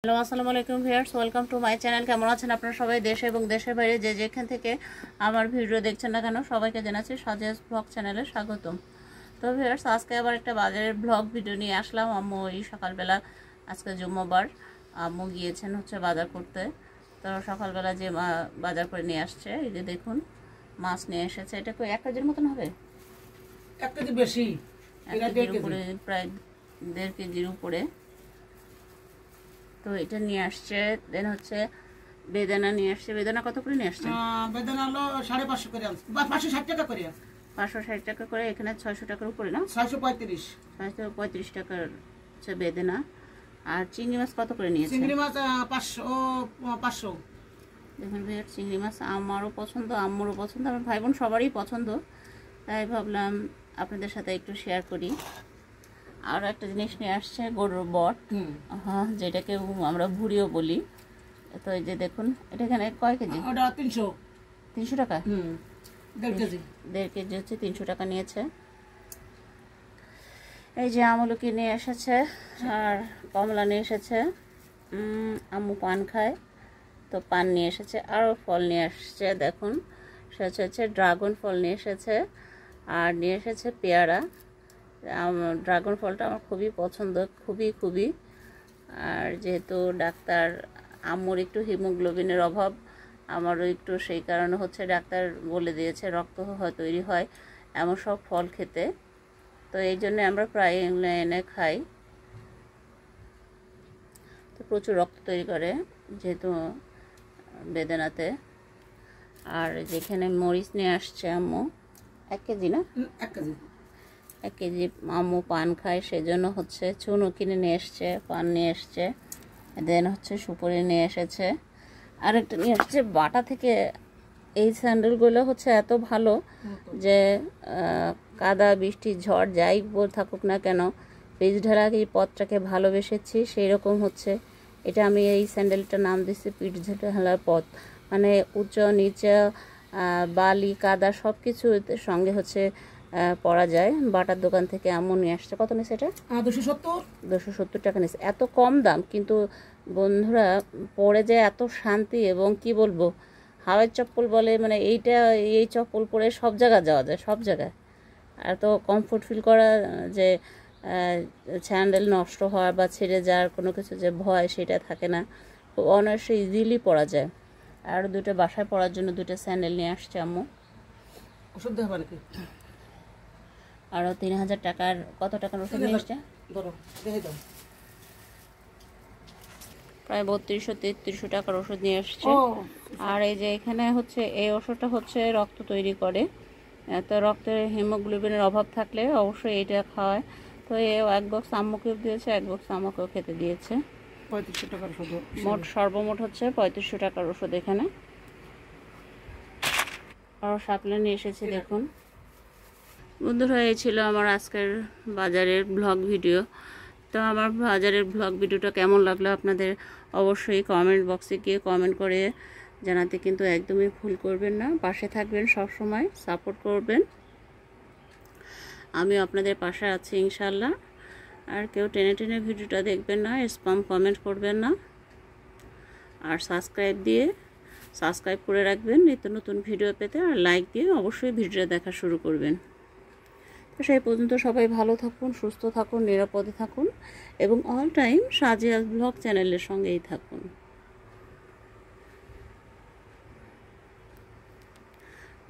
Hello, আসসালামু আলাইকুম viewers, welcome to my channel. কেমন আছেন আপনারা সবাই? দেশে এবং দেশের বাইরে যে যেখান থেকে আমার ভিডিও দেখছেন না কেন, সবাইকে জানাচ্ছি সাজিয়াস ব্লগ চ্যানেলে স্বাগতম। তো ভিউয়ার্স, আজকে আবার একটা বাজারের ব্লগ ভিডিও নিয়ে আসলাম। আম্মু এই সকালবেলা, আজকে জুম্মাবার, আম্মু গিয়েছেন হচ্ছে বাজার করতে। তো সকালবেলা যে বাজার করে নিয়ে আসছে, এই যে দেখুন মাছ নিয়ে এসেছে। এটা কি 1 কেজির মতন হবে? 1 কেজি বেশি, 1 কেজির উপরে, প্রায় 1.5 কেজির উপরে। তো এটা নিয়ে আসছে। দেন হচ্ছে বেদানা নিয়ে আসছে। বেদানা কত করে নিয়ে আসছে? বেদানা হলো 550 করে, 560 টাকা করে। 560 টাকা করে। এখানে 600 টাকার উপরে না? 635 635 টাকার হচ্ছে বেদানা। আর চিংড়ি মাছ কত করে নিয়েছে? চিংড়ি মাছ 500। দেখুন ভাই, চিংড়ি মাছ আমারও পছন্দ, আম্মুরও পছন্দ, আমার ভাই বোন সবারই পছন্দ। তাই ভাবলাম আপনাদের সাথে একটু শেয়ার করি। আর একটা জিনিস নিয়ে আসছে, গরুর বট, হ্যাঁ, যেটাকে আমরা ভুড়িও বলি। তো এই যে দেখুন, এটা এখানে কয় কেজি? ওটা 300 টাকা। 1.5 কেজি। 1.5 কেজি হচ্ছে 300 টাকা নিয়েছে। এই যে আমলকি নিয়ে এসেছে আর কমলা নিয়ে এসেছে। আম্মু পান খায়, তো পান নিয়ে এসেছে। আরও ফল নিয়ে আসছে, দেখুন সেটা হচ্ছে ড্রাগন ফল নিয়ে এসেছে। আর নিয়ে এসেছে পেয়ারা। ড্রাগন ফলটা আমার খুবই পছন্দ, খুবই। আর যেহেতু ডাক্তার, আম্মুর একটু হিমোগ্লোবিনের অভাব, আমারও একটু, সেই কারণে হচ্ছে ডাক্তার বলে দিয়েছে রক্ত তৈরি হয় এমন সব ফল খেতে। তো এই জন্য আমরা প্রায় এনে খাই। তো প্রচুর রক্ত তৈরি করে যেহেতু বেদানাতে। আর যেখানে মরিচ নিয়ে আসছে আম্মু, 1 কেজি না? 1 কেজি। 1 কেজি আম্মু পান খায়, সেজন্য হচ্ছে চুনো কিনে নিয়ে এসছে, পান নিয়ে এসছে। দেন হচ্ছে সুপুরি নিয়ে এসেছে। আরেকটা নিয়ে এসছে বাটা থেকে। এই স্যান্ডেলগুলো হচ্ছে এত ভালো যে কাদা বৃষ্টি ঝড় যাই থাকুক না কেন, পিচ ঢালা এই পথটাকে ভালোবেসেছি, সেই রকম হচ্ছে এটা। আমি এই স্যান্ডেলটার নাম দিচ্ছি পিচ ঢালার পথ। মানে উঁচু নিচে বালি কাদা সব কিছু সঙ্গে হচ্ছে পরা যায়। বাটার দোকান থেকে আম্মু নিয়ে আসছে। কত নিয়েছে এটা? 270 টাকা নিয়েছে। এত কম দাম, কিন্তু বন্ধুরা পরে যায় এত শান্তি, এবং কি বলবো, হাওয়াই চপ্পল বলে, মানে এই চপ্পল পরে সব জায়গায় যাওয়া যায়, সব জায়গায়। এত কমফোর্ট ফিল করা, যে স্যান্ডেল নষ্ট হওয়ার বা ছিঁড়ে যাওয়ার কোনো কিছু যে ভয়, সেটা থাকে না। খুব অনায়াসে ইজিলি পরা যায়। আর দুটো বাসায় পরার জন্য 2টা স্যান্ডেল নিয়ে আসছে আম্মু। ওষুধ দেওয়া নাকি? আরও 3000 টাকার, কত টাকার ওষুধ নিয়ে আসছে? প্রায় 3200-3300 টাকার ওষুধ নিয়ে আসছে। আর এই যে এখানে হচ্ছে এই ওষুধটা হচ্ছে রক্ত তৈরি করে। তো রক্তের হিমোগ্লোবিনের অভাব থাকলে অবশ্যই এটা খাওয়ায়। তো এক বক্স আম্মুকেও দিয়েছে, এক বক্স আমাকেও খেতে দিয়েছে। 3500 টাকার ওষুধ। সর্বমোট হচ্ছে 3500 টাকার ওষুধ এখানে। আরও শাকলে নিয়ে এসেছি, দেখুন বন্ধুরা। এই ছিল আমার আজকের বাজারের ব্লগ ভিডিও। তো আমার বাজারের ব্লগ ভিডিওটা কেমন লাগলো আপনাদের অবশ্যই কমেন্ট বক্সে গিয়ে কমেন্ট করে জানাতে কিন্তু একদমই ভুল করবেন না। পাশে থাকবেন, সব সময় সাপোর্ট করবেন। আমি আপনাদের পাশে আছি ইনশাল্লাহ। আর কেউ টেনে টেনে ভিডিওটা দেখবেন না, স্প্যাম কমেন্ট করবেন না। আর সাবস্ক্রাইব করে রাখবেন নিত্য নতুন ভিডিও পেতে। আর লাইক দিয়ে অবশ্যই ভিডিওটা দেখা শুরু করবেন। তো সেই পর্যন্ত সবাই ভালো থাকুন, সুস্থ থাকুন, নিরাপদে থাকুন, এবং অল টাইম সাজিয়াস ব্লগ চ্যানেলের সঙ্গেই থাকুন।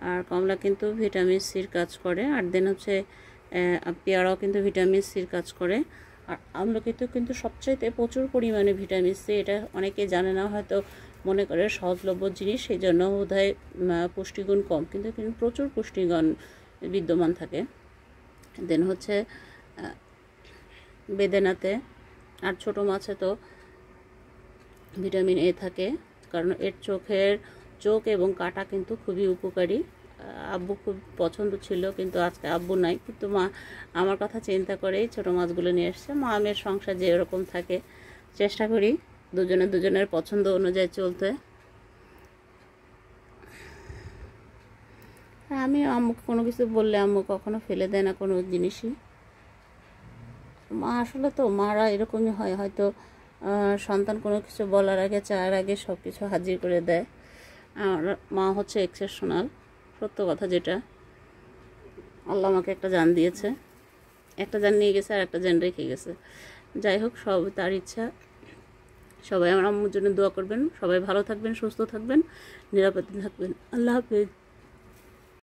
আর কমলা কিন্তু ভিটামিন সির কাজ করে। আর দেন হচ্ছে পেয়ারাও কিন্তু ভিটামিন সির কাজ করে। আর আমলকিতে কিন্তু সবচাইতে প্রচুর পরিমাণে ভিটামিন সি। এটা অনেকে জানে না, হয়তো মনে করে সহজলভ্য জিনিস, সেই জন্য বোধহয় পুষ্টিগুণ কম, কিন্তু প্রচুর পুষ্টিগুণ বিদ্যমান থাকে। দেন হচ্ছে বেদানাতে আর ছোটো মাছে তো ভিটামিন এ থাকে, কারণ এর চোখ এবং কাটা কিন্তু খুবই উপকারী। আব্বু খুব পছন্দ ছিল, কিন্তু আজকে আব্বু নাই, কিন্তু মা আমার কথা চিন্তা করেই ছোটো মাছগুলো নিয়ে এসছে। মা মেয়ের সংসার যে এরকম থাকে, চেষ্টা করি দুজনের পছন্দ অনুযায়ী চলতে। আমি আম্মুকে কোনো কিছু বললে আম্মু কখনো ফেলে দেয় না কোনো জিনিসই। মা আসলে তো মারা এরকমই হয়, হয়তো সন্তান কোনো কিছু বলার আগে চাওয়ার আগে সব কিছু হাজির করে দেয়। আমার মা হচ্ছে এক্সেপশনাল, সত্য কথা যেটা। আল্লাহ আমাকে একটা জান দিয়েছে, একটা জান নিয়ে গেছে আর একটা জান রেখে গেছে। যাই হোক, সব তার ইচ্ছা। সবাই আমার আম্মুর জন্য দোয়া করবেন, সবাই ভালো থাকবেন, সুস্থ থাকবেন, নিরাপদে থাকবেন। আল্লাহ হাফেজ।